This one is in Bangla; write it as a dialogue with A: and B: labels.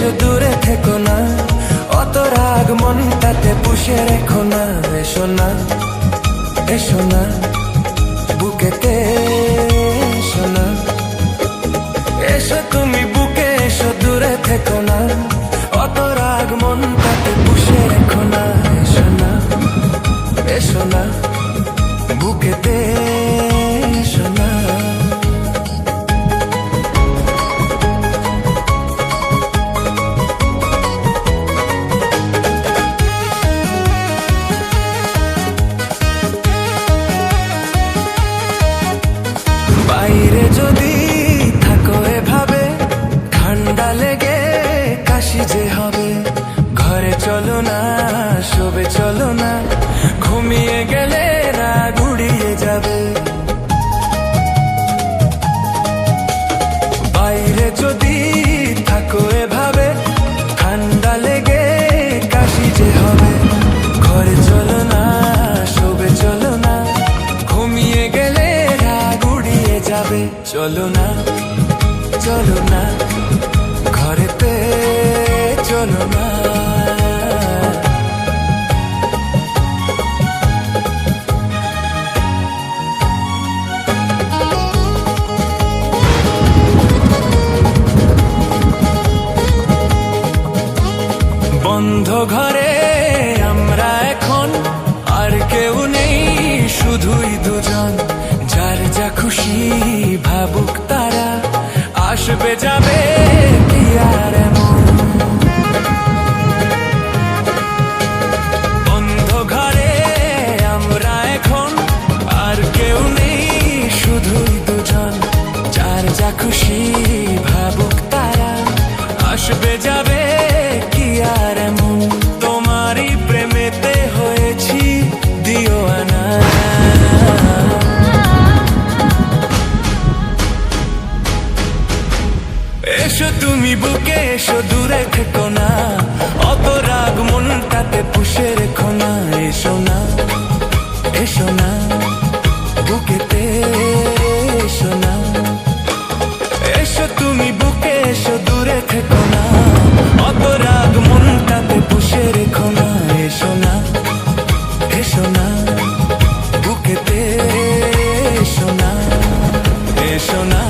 A: এসো দূরে থেকো না, অত রাগ মনটাতে পুষে রেখো না। এসো না, এসো না, বুকেতে এসো না। এসো তুমি বুকে এসো, দূরে থেকো না, অত রাগ মনটাতে পুষে রেখো না। এসো না, এসো না, বুকেতে এসো না। বাইরে যদি থাকো এভাবে, ঠান্ডা লেগে কাশি যে হবে। ঘরে চলো না, শোবে চলো না, ঘুমিয়ে গেলে রাগ উড়িয়ে যাবে। বাইরে যদি থাকো এভাবে, ঠান্ডা লেগে কাশি যে হবে। ঘরে চলো না, শোবে চলো না, ঘুমিয়ে গেলে রাগ উড়িয়ে যাবে। চলো না, চলো না, ঘরেতে চলো না। বন্ধ ঘরে আমরা এখন, আর কেউ নেই, শুধুই দুজন। যার যা খুশি ভাবুক তারা, আসবে যাবে কি আর এমন। বন্ধ ঘরে আমরা এখন, আর কেউ নেই, শুধুই দুজন। যার যা খুশি ভাবুক তারা, আসবে যাবে কি আর এমন। তোমারই প্রেমেতে হয়েছি দিওয়ানা। এসো তুমি বুকে এসো, দূরে থেকো না, অত রাগ মনটাতে পুষে রেখো না। এসো না, এসো না, বুকেতে এসো না। এসো তুমি বুকে এসো, দূরে থেকো না, অত রাগ মনটাতে পুষে রেখো না। এসো না, এসো না, বুকেতে এসো না, এসো না।